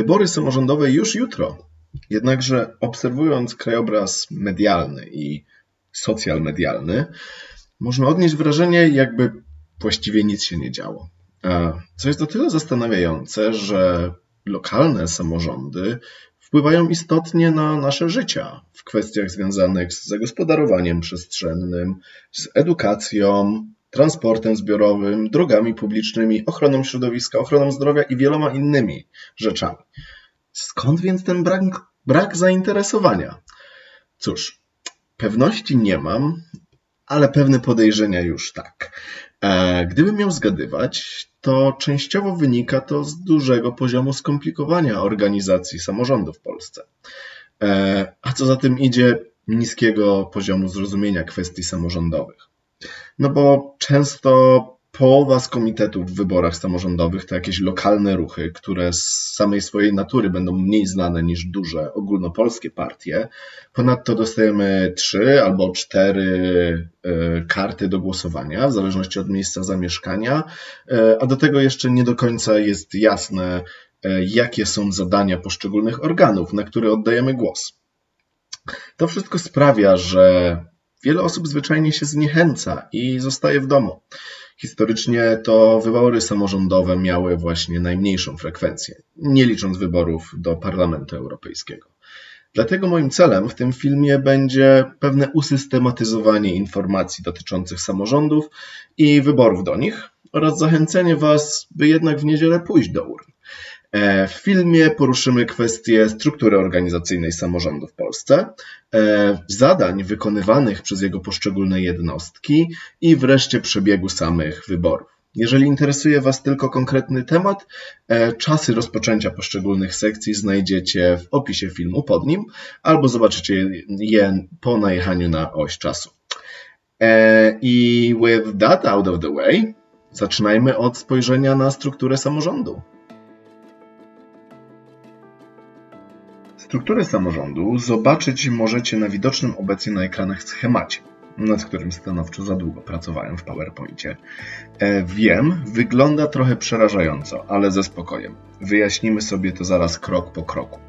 Wybory samorządowe już jutro. Jednakże obserwując krajobraz medialny i socjalmedialny, można odnieść wrażenie, jakby właściwie nic się nie działo. Co jest o tyle zastanawiające, że lokalne samorządy wpływają istotnie na nasze życia w kwestiach związanych z zagospodarowaniem przestrzennym, z edukacją, transportem zbiorowym, drogami publicznymi, ochroną środowiska, ochroną zdrowia i wieloma innymi rzeczami. Skąd więc ten brak zainteresowania? Cóż, pewności nie mam, ale pewne podejrzenia już tak. Gdybym miał zgadywać, to częściowo wynika to z dużego poziomu skomplikowania organizacji samorządu w Polsce. A co za tym idzie, niskiego poziomu zrozumienia kwestii samorządowych. No bo często połowa z komitetów w wyborach samorządowych to jakieś lokalne ruchy, które z samej swojej natury będą mniej znane niż duże ogólnopolskie partie. Ponadto dostajemy 3 albo 4 karty do głosowania, w zależności od miejsca zamieszkania, a do tego jeszcze nie do końca jest jasne, jakie są zadania poszczególnych organów, na które oddajemy głos. To wszystko sprawia, że wiele osób zwyczajnie się zniechęca i zostaje w domu. Historycznie to wybory samorządowe miały właśnie najmniejszą frekwencję, nie licząc wyborów do Parlamentu Europejskiego. Dlatego moim celem w tym filmie będzie pewne usystematyzowanie informacji dotyczących samorządów i wyborów do nich oraz zachęcenie Was, by jednak w niedzielę pójść do urn. W filmie poruszymy kwestię struktury organizacyjnej samorządu w Polsce, zadań wykonywanych przez jego poszczególne jednostki i wreszcie przebiegu samych wyborów. Jeżeli interesuje Was tylko konkretny temat, czasy rozpoczęcia poszczególnych sekcji znajdziecie w opisie filmu pod nim, albo zobaczycie je po najechaniu na oś czasu. I with that out of the way, zaczynajmy od spojrzenia na strukturę samorządu. Strukturę samorządu zobaczyć możecie na widocznym obecnie na ekranach schemacie, nad którym stanowczo za długo pracowałem w PowerPoincie. Wiem, wygląda trochę przerażająco, ale ze spokojem. Wyjaśnimy sobie to zaraz krok po kroku.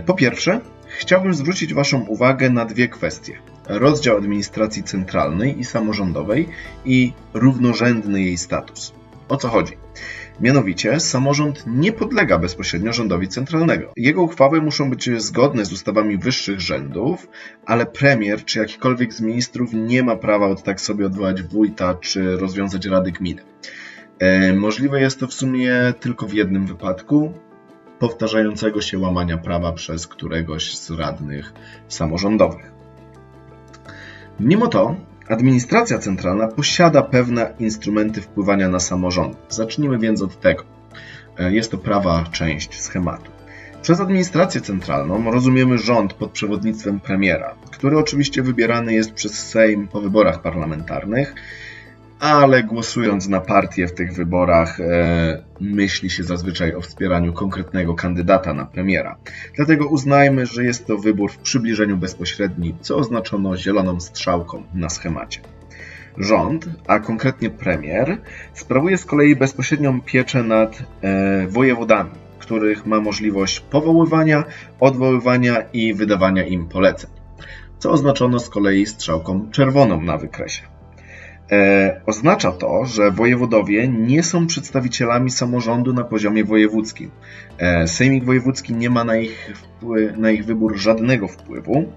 Po pierwsze, chciałbym zwrócić Waszą uwagę na 2 kwestie. Rozdział administracji centralnej i samorządowej i równorzędny jej status. O co chodzi? Mianowicie samorząd nie podlega bezpośrednio rządowi centralnego. Jego uchwały muszą być zgodne z ustawami wyższych rzędów, ale premier czy jakikolwiek z ministrów nie ma prawa od tak sobie odwołać wójta czy rozwiązać rady gminy. Możliwe jest to w sumie tylko w jednym wypadku, powtarzającego się łamania prawa przez któregoś z radnych samorządowych. Mimo to administracja centralna posiada pewne instrumenty wpływania na samorząd. Zacznijmy więc od tego. Jest to prawa część schematu. Przez administrację centralną rozumiemy rząd pod przewodnictwem premiera, który oczywiście wybierany jest przez Sejm po wyborach parlamentarnych, ale głosując na partię w tych wyborach myśli się zazwyczaj o wspieraniu konkretnego kandydata na premiera. Dlatego uznajmy, że jest to wybór w przybliżeniu bezpośrednim, co oznaczono zieloną strzałką na schemacie. Rząd, a konkretnie premier, sprawuje z kolei bezpośrednią pieczę nad wojewodami, których ma możliwość powoływania, odwoływania i wydawania im poleceń, co oznaczono z kolei strzałką czerwoną na wykresie. Oznacza to, że wojewodowie nie są przedstawicielami samorządu na poziomie wojewódzkim. Sejmik wojewódzki nie ma na ich wybór żadnego wpływu.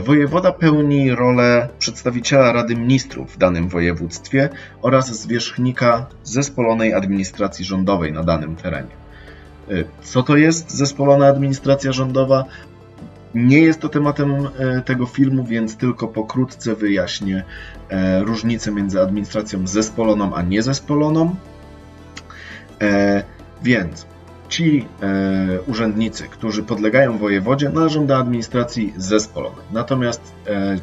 Wojewoda pełni rolę przedstawiciela Rady Ministrów w danym województwie oraz zwierzchnika zespolonej administracji rządowej na danym terenie. Co to jest zespolona administracja rządowa? Nie jest to tematem tego filmu, więc tylko pokrótce wyjaśnię różnicę między administracją zespoloną a niezespoloną. Więc ci urzędnicy, którzy podlegają wojewodzie, należą do administracji zespolonej. Natomiast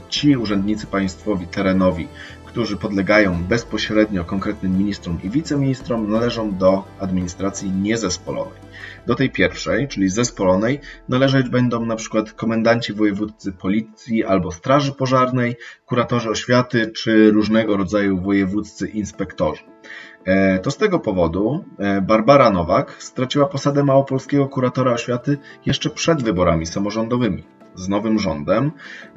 ci urzędnicy państwowi, terenowi, którzy podlegają bezpośrednio konkretnym ministrom i wiceministrom, należą do administracji niezespolonej. Do tej pierwszej, czyli zespolonej, należeć będą na przykład komendanci wojewódzcy policji albo straży pożarnej, kuratorzy oświaty czy różnego rodzaju wojewódzcy inspektorzy. To z tego powodu Barbara Nowak straciła posadę małopolskiego kuratora oświaty jeszcze przed wyborami samorządowymi. Z nowym rządem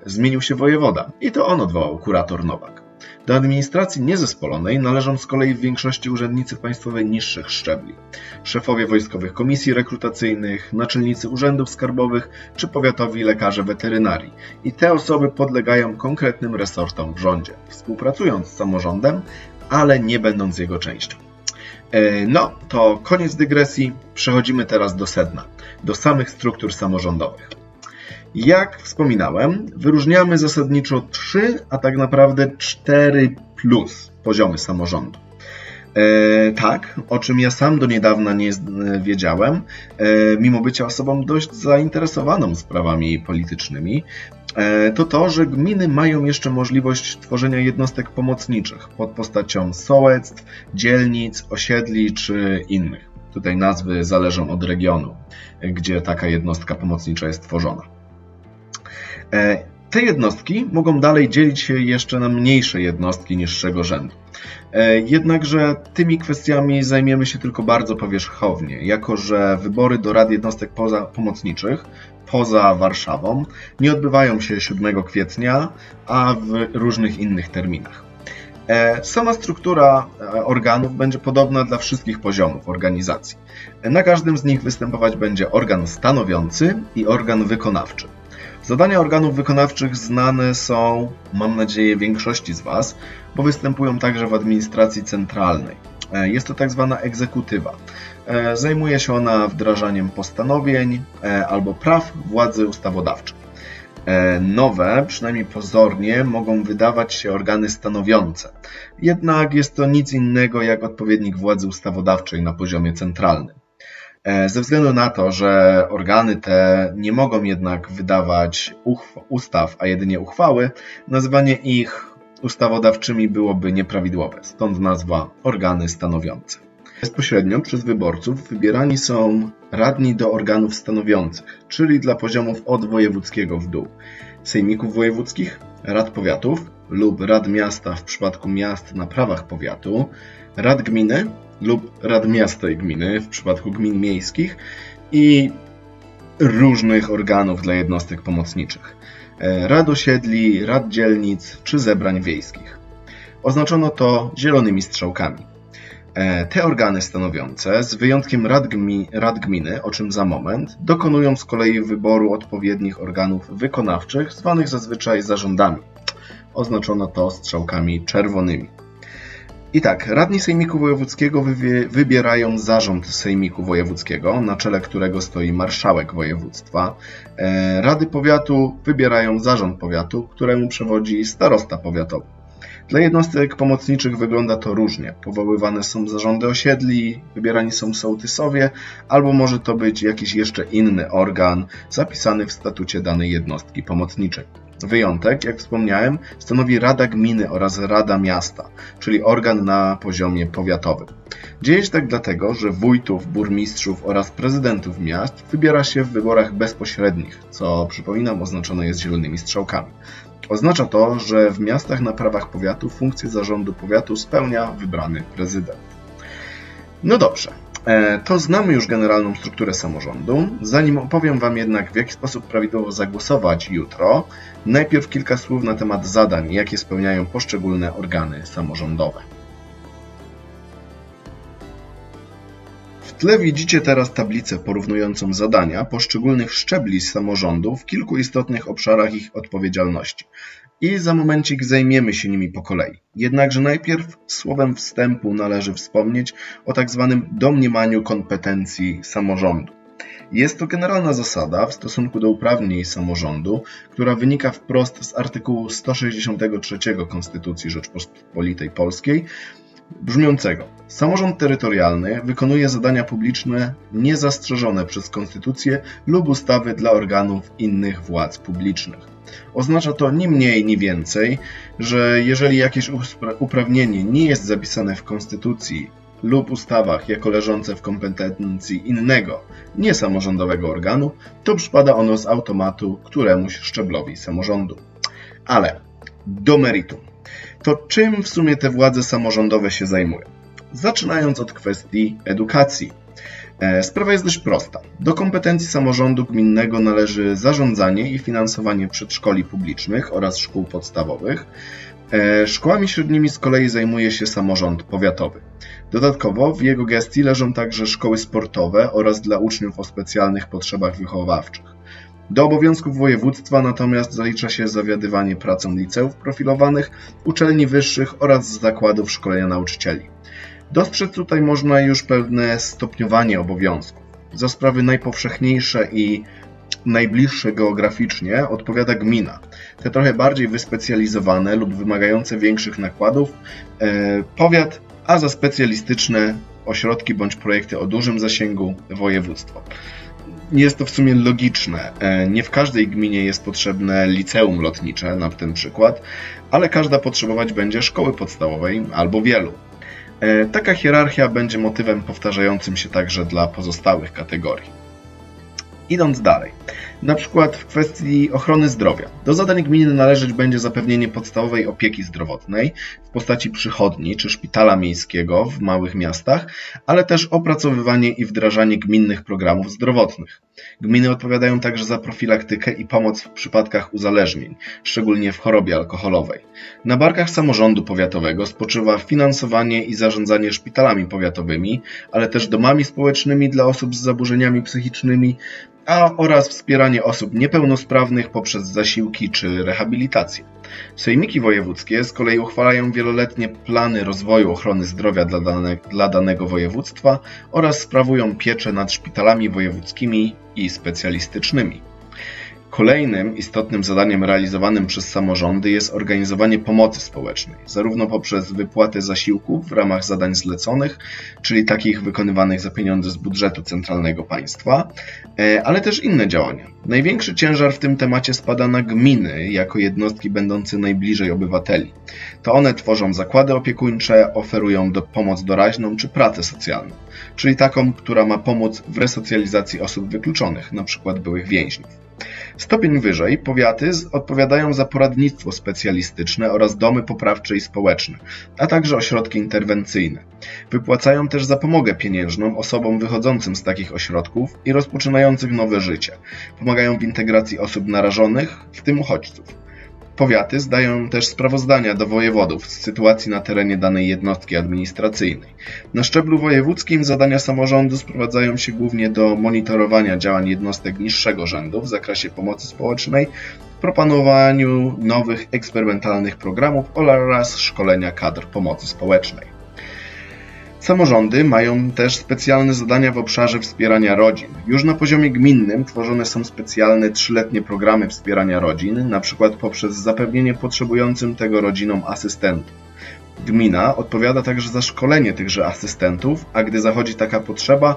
zmienił się wojewoda i to on odwołał kurator Nowak. Do administracji niezespolonej należą z kolei w większości urzędnicy państwowej niższych szczebli. Szefowie wojskowych komisji rekrutacyjnych, naczelnicy urzędów skarbowych czy powiatowi lekarze weterynarii. I te osoby podlegają konkretnym resortom w rządzie, współpracując z samorządem, ale nie będąc jego częścią. No, to koniec dygresji. Przechodzimy teraz do sedna, do samych struktur samorządowych. Jak wspominałem, wyróżniamy zasadniczo 3, a tak naprawdę 4 plus poziomy samorządu. Tak, o czym ja sam do niedawna nie wiedziałem, mimo bycia osobą dość zainteresowaną sprawami politycznymi, to, że gminy mają jeszcze możliwość tworzenia jednostek pomocniczych pod postacią sołectw, dzielnic, osiedli czy innych. Tutaj nazwy zależą od regionu, gdzie taka jednostka pomocnicza jest tworzona. Te jednostki mogą dalej dzielić się jeszcze na mniejsze jednostki niższego rzędu. Jednakże tymi kwestiami zajmiemy się tylko bardzo powierzchownie, jako że wybory do rad jednostek pomocniczych poza Warszawą nie odbywają się 7 kwietnia, a w różnych innych terminach. Sama struktura organów będzie podobna dla wszystkich poziomów organizacji. Na każdym z nich występować będzie organ stanowiący i organ wykonawczy. Zadania organów wykonawczych znane są, mam nadzieję, większości z Was, bo występują także w administracji centralnej. Jest to tak zwana egzekutywa. Zajmuje się ona wdrażaniem postanowień albo praw władzy ustawodawczej. Nowe, przynajmniej pozornie, mogą wydawać się organy stanowiące. Jednak jest to nic innego jak odpowiednik władzy ustawodawczej na poziomie centralnym. Ze względu na to, że organy te nie mogą jednak wydawać ustaw, a jedynie uchwały, nazywanie ich ustawodawczymi byłoby nieprawidłowe, stąd nazwa organy stanowiące. Bezpośrednio przez wyborców wybierani są radni do organów stanowiących, czyli dla poziomów od wojewódzkiego w dół, sejmików wojewódzkich, rad powiatów lub rad miasta w przypadku miast na prawach powiatu, rad gminy lub rad miasta i gminy w przypadku gmin miejskich i różnych organów dla jednostek pomocniczych, rad osiedli, rad dzielnic czy zebrań wiejskich. Oznaczono to zielonymi strzałkami. Te organy stanowiące, z wyjątkiem rad gminy, o czym za moment, dokonują z kolei wyboru odpowiednich organów wykonawczych, zwanych zazwyczaj zarządami. Oznaczono to strzałkami czerwonymi. I tak, radni Sejmiku Wojewódzkiego wybierają zarząd Sejmiku Wojewódzkiego, na czele którego stoi marszałek województwa. Rady powiatu wybierają zarząd powiatu, któremu przewodzi starosta powiatowy. Dla jednostek pomocniczych wygląda to różnie. Powoływane są zarządy osiedli, wybierani są sołtysowie, albo może to być jakiś jeszcze inny organ zapisany w statucie danej jednostki pomocniczej. Wyjątek, jak wspomniałem, stanowi Rada Gminy oraz Rada Miasta, czyli organ na poziomie powiatowym. Dzieje się tak dlatego, że wójtów, burmistrzów oraz prezydentów miast wybiera się w wyborach bezpośrednich, co, przypominam, oznaczone jest zielonymi strzałkami. Oznacza to, że w miastach na prawach powiatu funkcję zarządu powiatu spełnia wybrany prezydent. No dobrze, to znamy już generalną strukturę samorządu. Zanim opowiem Wam jednak, w jaki sposób prawidłowo zagłosować jutro, najpierw kilka słów na temat zadań, jakie spełniają poszczególne organy samorządowe. W tle widzicie teraz tablicę porównującą zadania poszczególnych szczebli samorządu w kilku istotnych obszarach ich odpowiedzialności. I za momencik zajmiemy się nimi po kolei. Jednakże najpierw słowem wstępu należy wspomnieć o tak zwanym domniemaniu kompetencji samorządu. Jest to generalna zasada w stosunku do uprawnień samorządu, która wynika wprost z artykułu 163 Konstytucji Rzeczypospolitej Polskiej, brzmiącego: samorząd terytorialny wykonuje zadania publiczne niezastrzeżone przez konstytucję lub ustawy dla organów innych władz publicznych. Oznacza to ni mniej, ni więcej, że jeżeli jakieś uprawnienie nie jest zapisane w konstytucji lub ustawach jako leżące w kompetencji innego, niesamorządowego organu, to przypada ono z automatu któremuś szczeblowi samorządu. Ale do meritum. To czym w sumie te władze samorządowe się zajmują? zaczynając od kwestii edukacji. Sprawa jest dość prosta. Do kompetencji samorządu gminnego należy zarządzanie i finansowanie przedszkoli publicznych oraz szkół podstawowych. Szkołami średnimi z kolei zajmuje się samorząd powiatowy. Dodatkowo w jego gestii leżą także szkoły sportowe oraz dla uczniów o specjalnych potrzebach wychowawczych. Do obowiązków województwa natomiast zalicza się zawiadywanie pracą liceów profilowanych, uczelni wyższych oraz zakładów szkolenia nauczycieli. Dostrzec tutaj można już pewne stopniowanie obowiązków. Za sprawy najpowszechniejsze i najbliższe geograficznie odpowiada gmina. Te trochę bardziej wyspecjalizowane lub wymagające większych nakładów powiat, a za specjalistyczne ośrodki bądź projekty o dużym zasięgu województwo. Jest to w sumie logiczne. Nie w każdej gminie jest potrzebne liceum lotnicze, na ten przykład, ale każda potrzebować będzie szkoły podstawowej albo wielu. Taka hierarchia będzie motywem powtarzającym się także dla pozostałych kategorii. Idąc dalej, na przykład w kwestii ochrony zdrowia. Do zadań gminy należeć będzie zapewnienie podstawowej opieki zdrowotnej w postaci przychodni czy szpitala miejskiego w małych miastach, ale też opracowywanie i wdrażanie gminnych programów zdrowotnych. Gminy odpowiadają także za profilaktykę i pomoc w przypadkach uzależnień, szczególnie w chorobie alkoholowej. Na barkach samorządu powiatowego spoczywa finansowanie i zarządzanie szpitalami powiatowymi, ale też domami społecznymi dla osób z zaburzeniami psychicznymi, oraz wspieranie osób niepełnosprawnych poprzez zasiłki czy rehabilitację. Sejmiki wojewódzkie z kolei uchwalają wieloletnie plany rozwoju ochrony zdrowia dla danego województwa oraz sprawują pieczę nad szpitalami wojewódzkimi i specjalistycznymi. Kolejnym istotnym zadaniem realizowanym przez samorządy jest organizowanie pomocy społecznej, zarówno poprzez wypłatę zasiłków w ramach zadań zleconych, czyli takich wykonywanych za pieniądze z budżetu centralnego państwa, ale też inne działania. Największy ciężar w tym temacie spada na gminy, jako jednostki będące najbliżej obywateli. To one tworzą zakłady opiekuńcze, oferują pomoc doraźną czy pracę socjalną, czyli taką, która ma pomóc w resocjalizacji osób wykluczonych, np. byłych więźniów. Stopień wyżej powiaty odpowiadają za poradnictwo specjalistyczne oraz domy poprawcze i społeczne, a także ośrodki interwencyjne. Wypłacają też zapomogę pieniężną osobom wychodzącym z takich ośrodków i rozpoczynających nowe życie. Pomagają w integracji osób narażonych, w tym uchodźców. Powiaty zdają też sprawozdania do wojewodów z sytuacji na terenie danej jednostki administracyjnej. Na szczeblu wojewódzkim zadania samorządu sprowadzają się głównie do monitorowania działań jednostek niższego rzędu w zakresie pomocy społecznej, proponowaniu nowych eksperymentalnych programów oraz szkolenia kadr pomocy społecznej. Samorządy mają też specjalne zadania w obszarze wspierania rodzin. Już na poziomie gminnym tworzone są specjalne 3-letnie programy wspierania rodzin, np. poprzez zapewnienie potrzebującym tego rodzinom asystentów. Gmina odpowiada także za szkolenie tychże asystentów, a gdy zachodzi taka potrzeba,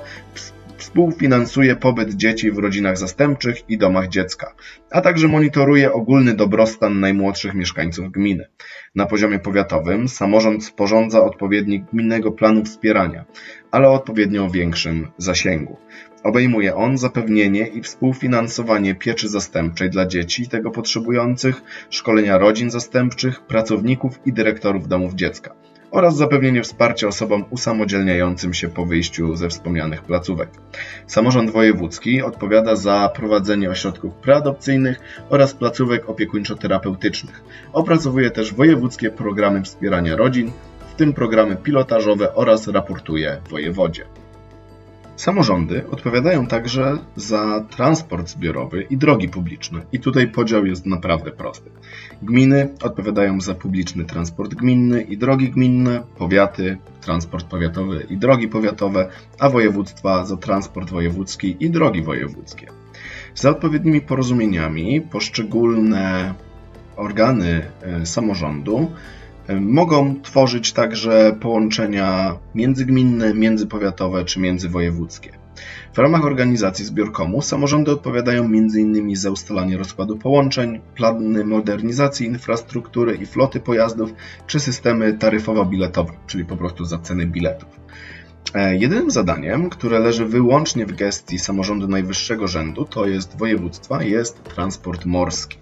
współfinansuje pobyt dzieci w rodzinach zastępczych i domach dziecka, a także monitoruje ogólny dobrostan najmłodszych mieszkańców gminy. Na poziomie powiatowym samorząd sporządza odpowiednik gminnego planu wspierania, ale o odpowiednio większym zasięgu. Obejmuje on zapewnienie i współfinansowanie pieczy zastępczej dla dzieci tego potrzebujących, szkolenia rodzin zastępczych, pracowników i dyrektorów domów dziecka oraz zapewnienie wsparcia osobom usamodzielniającym się po wyjściu ze wspomnianych placówek. Samorząd wojewódzki odpowiada za prowadzenie ośrodków preadopcyjnych oraz placówek opiekuńczo-terapeutycznych. Opracowuje też wojewódzkie programy wspierania rodzin, w tym programy pilotażowe oraz raportuje wojewodzie. Samorządy odpowiadają także za transport zbiorowy i drogi publiczne. I tutaj podział jest naprawdę prosty. Gminy odpowiadają za publiczny transport gminny i drogi gminne, powiaty, transport powiatowy i drogi powiatowe, a województwa za transport wojewódzki i drogi wojewódzkie. Za odpowiednimi porozumieniami poszczególne organy samorządu mogą tworzyć także połączenia międzygminne, międzypowiatowe czy międzywojewódzkie. W ramach organizacji zbiorkomu samorządy odpowiadają m.in. za ustalanie rozkładu połączeń, plany modernizacji infrastruktury i floty pojazdów czy systemy taryfowo-biletowe, czyli po prostu za ceny biletów. Jedynym zadaniem, które leży wyłącznie w gestii samorządu najwyższego rzędu, to jest województwa, jest transport morski.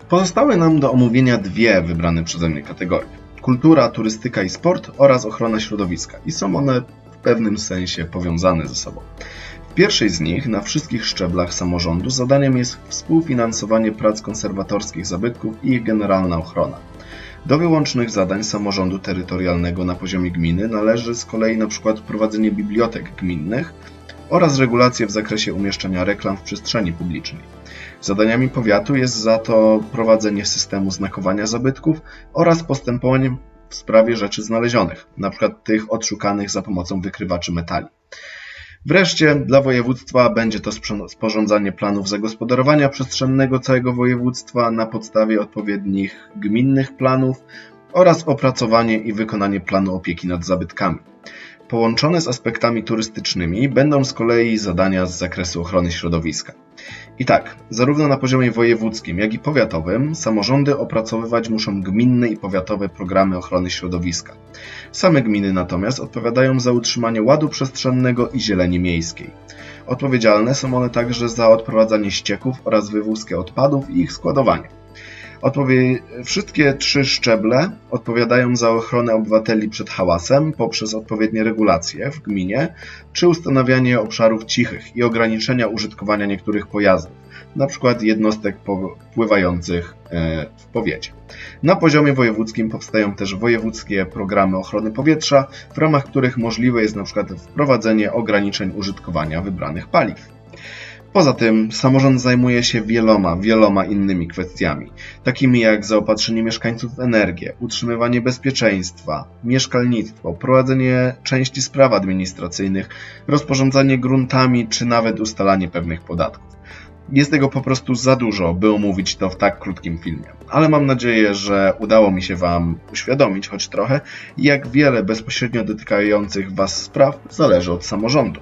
Pozostały nam do omówienia dwie wybrane przeze mnie kategorie. kultura, turystyka i sport oraz ochrona środowiska i są one w pewnym sensie powiązane ze sobą. W pierwszej z nich, na wszystkich szczeblach samorządu, zadaniem jest współfinansowanie prac konserwatorskich zabytków i ich generalna ochrona. Do wyłącznych zadań samorządu terytorialnego na poziomie gminy należy z kolei np. prowadzenie bibliotek gminnych oraz regulacje w zakresie umieszczania reklam w przestrzeni publicznej. Zadaniami powiatu jest za to prowadzenie systemu znakowania zabytków oraz postępowanie w sprawie rzeczy znalezionych, np. tych odszukanych za pomocą wykrywaczy metali. Wreszcie dla województwa będzie to sporządzanie planów zagospodarowania przestrzennego całego województwa na podstawie odpowiednich gminnych planów oraz opracowanie i wykonanie planu opieki nad zabytkami. Połączone z aspektami turystycznymi będą z kolei zadania z zakresu ochrony środowiska. I tak, zarówno na poziomie wojewódzkim, jak i powiatowym samorządy opracowywać muszą gminne i powiatowe programy ochrony środowiska. Same gminy natomiast odpowiadają za utrzymanie ładu przestrzennego i zieleni miejskiej. Odpowiedzialne są one także za odprowadzanie ścieków oraz wywózkę odpadów i ich składowanie. Wszystkie trzy szczeble odpowiadają za ochronę obywateli przed hałasem poprzez odpowiednie regulacje w gminie czy ustanawianie obszarów cichych i ograniczenia użytkowania niektórych pojazdów, np. jednostek pływających w powiecie. Na poziomie wojewódzkim powstają też wojewódzkie programy ochrony powietrza, w ramach których możliwe jest np. wprowadzenie ograniczeń użytkowania wybranych paliw. Poza tym samorząd zajmuje się wieloma innymi kwestiami, takimi jak zaopatrzenie mieszkańców w energię, utrzymywanie bezpieczeństwa, mieszkalnictwo, prowadzenie części spraw administracyjnych, rozporządzanie gruntami czy nawet ustalanie pewnych podatków. Jest tego po prostu za dużo, by omówić to w tak krótkim filmie, ale mam nadzieję, że udało mi się Wam uświadomić choć trochę, jak wiele bezpośrednio dotykających Was spraw zależy od samorządu.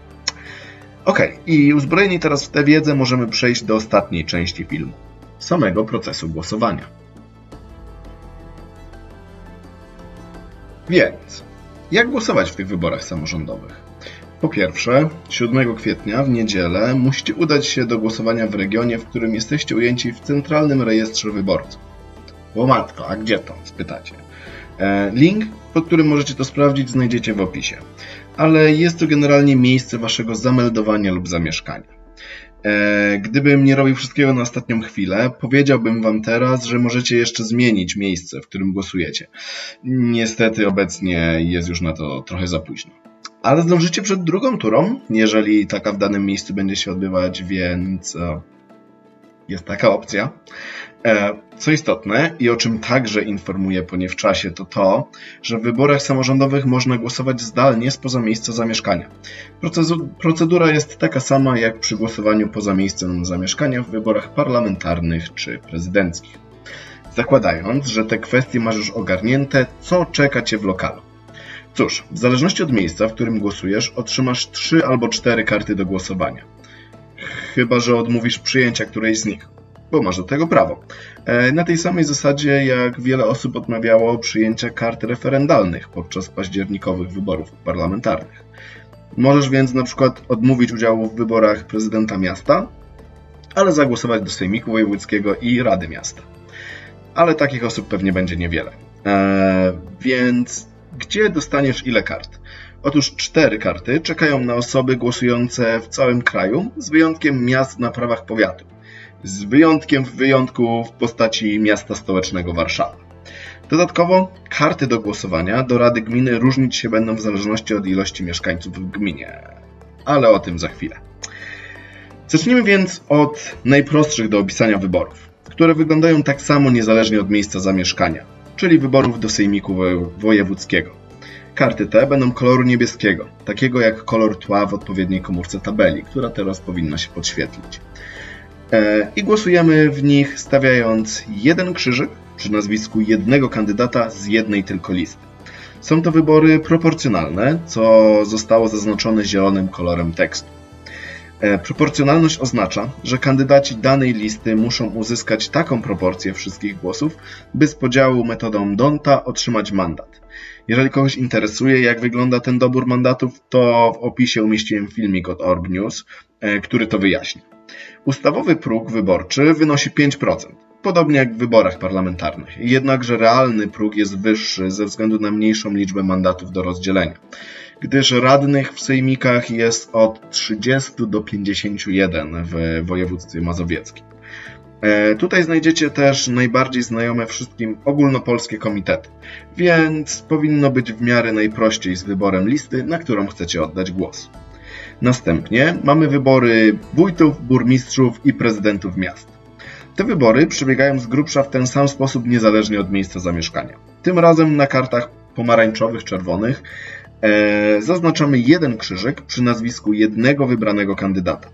I uzbrojeni teraz w tę wiedzę możemy przejść do ostatniej części filmu, samego procesu głosowania. Więc, jak głosować w tych wyborach samorządowych? Po pierwsze, 7 kwietnia w niedzielę musicie udać się do głosowania w regionie, w którym jesteście ujęci w Centralnym Rejestrze Wyborców. O matko, a gdzie to? Spytacie. Link, pod którym możecie to sprawdzić, znajdziecie w opisie. Ale jest to generalnie miejsce waszego zameldowania lub zamieszkania. Gdybym nie robił wszystkiego na ostatnią chwilę, powiedziałbym wam teraz, że możecie jeszcze zmienić miejsce, w którym głosujecie. Niestety obecnie jest już na to trochę za późno. Ale zdążycie przed drugą turą, jeżeli taka w danym miejscu będzie się odbywać, więc jest taka opcja. Co istotne i o czym także informuję po nie w czasie, to, że w wyborach samorządowych można głosować zdalnie spoza miejsca zamieszkania. Procedura jest taka sama jak przy głosowaniu poza miejscem zamieszkania w wyborach parlamentarnych czy prezydenckich. Zakładając, że te kwestie masz już ogarnięte, co czeka Cię w lokalu? Cóż, w zależności od miejsca, w którym głosujesz, otrzymasz 3 albo 4 karty do głosowania. Chyba że odmówisz przyjęcia którejś z nich, bo masz do tego prawo. Na tej samej zasadzie jak wiele osób odmawiało przyjęcia kart referendalnych podczas październikowych wyborów parlamentarnych. Możesz więc na przykład odmówić udziału w wyborach prezydenta miasta, ale zagłosować do Sejmiku Wojewódzkiego i Rady Miasta. Ale takich osób pewnie będzie niewiele. Więc gdzie dostaniesz ile kart? Otóż 4 karty czekają na osoby głosujące w całym kraju, z wyjątkiem miast na prawach powiatu. Z wyjątku w postaci miasta stołecznego Warszawa. Dodatkowo karty do głosowania do Rady Gminy różnić się będą w zależności od ilości mieszkańców w gminie. Ale o tym za chwilę. Zacznijmy więc od najprostszych do opisania wyborów, które wyglądają tak samo niezależnie od miejsca zamieszkania, czyli wyborów do Sejmiku Wojewódzkiego. Karty te będą koloru niebieskiego, takiego jak kolor tła w odpowiedniej komórce tabeli, która teraz powinna się podświetlić. I głosujemy w nich stawiając jeden krzyżyk przy nazwisku jednego kandydata z jednej tylko listy. Są to wybory proporcjonalne, co zostało zaznaczone zielonym kolorem tekstu. Proporcjonalność oznacza, że kandydaci danej listy muszą uzyskać taką proporcję wszystkich głosów, by z podziału metodą D'Hondta otrzymać mandat. Jeżeli kogoś interesuje, jak wygląda ten dobór mandatów, to w opisie umieściłem filmik od Orb News, który to wyjaśnia. Ustawowy próg wyborczy wynosi 5%. podobnie jak w wyborach parlamentarnych. Jednakże realny próg jest wyższy ze względu na mniejszą liczbę mandatów do rozdzielenia, gdyż radnych w sejmikach jest od 30 do 51 w województwie mazowieckim. Tutaj znajdziecie też najbardziej znajome wszystkim ogólnopolskie komitety, więc powinno być w miarę najprościej z wyborem listy, na którą chcecie oddać głos. Następnie mamy wybory wójtów, burmistrzów i prezydentów miast. Te wybory przebiegają z grubsza w ten sam sposób niezależnie od miejsca zamieszkania. Tym razem na kartach pomarańczowych, czerwonych zaznaczamy jeden krzyżyk przy nazwisku jednego wybranego kandydata.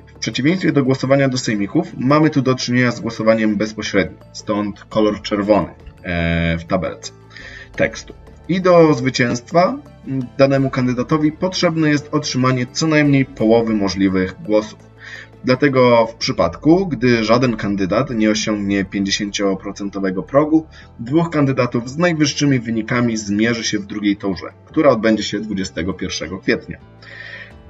W przeciwieństwie do głosowania do sejmików mamy tu do czynienia z głosowaniem bezpośrednim, stąd kolor czerwony w tabelce tekstu. I do zwycięstwa danemu kandydatowi potrzebne jest otrzymanie co najmniej połowy możliwych głosów. Dlatego w przypadku, gdy żaden kandydat nie osiągnie 50% progu, dwóch kandydatów z najwyższymi wynikami zmierzy się w drugiej turze, która odbędzie się 21 kwietnia.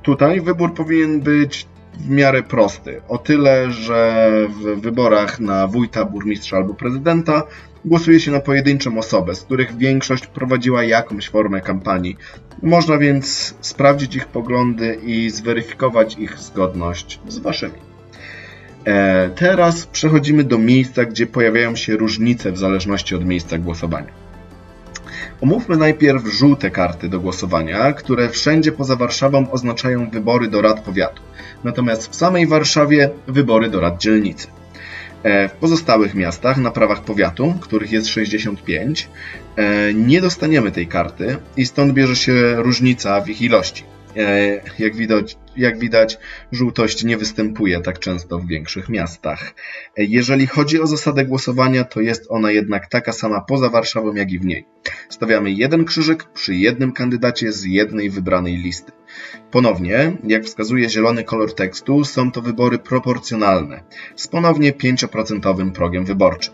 Tutaj wybór powinien być w miarę prosty, o tyle, że w wyborach na wójta, burmistrza albo prezydenta głosuje się na pojedynczą osobę, z których większość prowadziła jakąś formę kampanii. Można więc sprawdzić ich poglądy i zweryfikować ich zgodność z waszymi. Teraz przechodzimy do miejsca, gdzie pojawiają się różnice w zależności od miejsca głosowania. Omówmy najpierw żółte karty do głosowania, które wszędzie poza Warszawą oznaczają wybory do rad powiatu, natomiast w samej Warszawie wybory do rad dzielnicy. W pozostałych miastach na prawach powiatu, których jest 65, nie dostaniemy tej karty i stąd bierze się różnica w ich ilości. Jak widać, żółtość nie występuje tak często w większych miastach. Jeżeli chodzi o zasadę głosowania, to jest ona jednak taka sama poza Warszawą, jak i w niej. Stawiamy jeden krzyżyk przy jednym kandydacie z jednej wybranej listy. Ponownie, jak wskazuje zielony kolor tekstu, są to wybory proporcjonalne z ponownie 5% progiem wyborczym.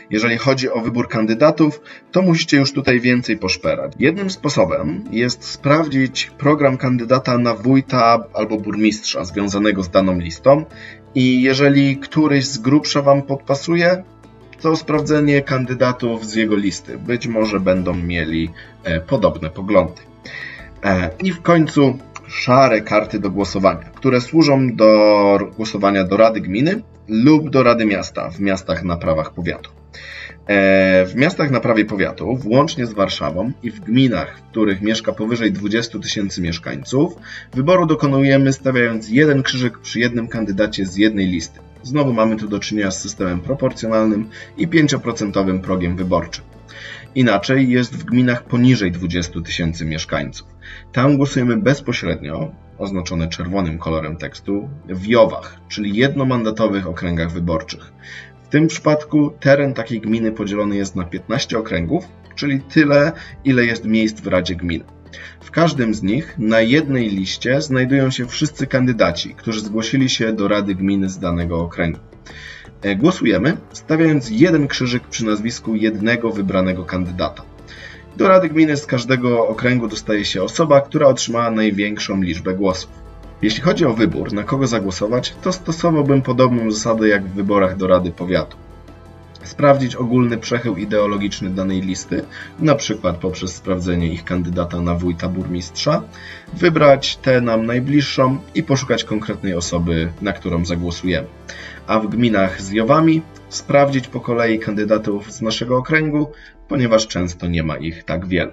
Jeżeli chodzi o wybór kandydatów, to musicie już tutaj więcej poszperać. Jednym sposobem jest sprawdzić program kandydata na wójta albo burmistrza związanego z daną listą i jeżeli któryś z grubsza Wam podpasuje, to sprawdzenie kandydatów z jego listy. Być może będą mieli podobne poglądy. I w końcu szare karty do głosowania, które służą do głosowania do Rady Gminy lub do Rady Miasta w miastach na prawach powiatu. W miastach na prawie powiatu, włącznie z Warszawą i w gminach, w których mieszka powyżej 20 000 mieszkańców, wyboru dokonujemy stawiając jeden krzyżyk przy jednym kandydacie z jednej listy. Znowu mamy tu do czynienia z systemem proporcjonalnym i 5% progiem wyborczym. Inaczej jest w gminach poniżej 20 000 mieszkańców. Tam głosujemy bezpośrednio, oznaczone czerwonym kolorem tekstu, w JOW-ach, czyli jednomandatowych okręgach wyborczych. W tym przypadku teren takiej gminy podzielony jest na 15 okręgów, czyli tyle, ile jest miejsc w Radzie Gminy. W każdym z nich na jednej liście znajdują się wszyscy kandydaci, którzy zgłosili się do Rady Gminy z danego okręgu. Głosujemy, stawiając jeden krzyżyk przy nazwisku jednego wybranego kandydata. Do Rady Gminy z każdego okręgu dostaje się osoba, która otrzymała największą liczbę głosów. Jeśli chodzi o wybór, na kogo zagłosować, to stosowałbym podobną zasadę jak w wyborach do Rady Powiatu. Sprawdzić ogólny przechył ideologiczny danej listy, na przykład poprzez sprawdzenie ich kandydata na wójta, burmistrza, wybrać tę nam najbliższą i poszukać konkretnej osoby, na którą zagłosujemy. A w gminach z JOW-ami sprawdzić po kolei kandydatów z naszego okręgu, ponieważ często nie ma ich tak wielu.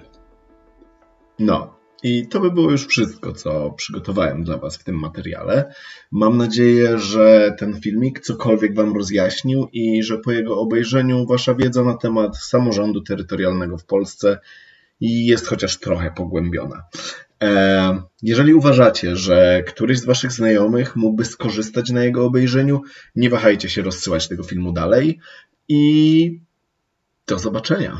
No. I to by było już wszystko, co przygotowałem dla Was w tym materiale. Mam nadzieję, że ten filmik cokolwiek Wam rozjaśnił i że po jego obejrzeniu Wasza wiedza na temat samorządu terytorialnego w Polsce jest chociaż trochę pogłębiona. Jeżeli uważacie, że któryś z Waszych znajomych mógłby skorzystać na jego obejrzeniu, nie wahajcie się rozsyłać tego filmu dalej i do zobaczenia.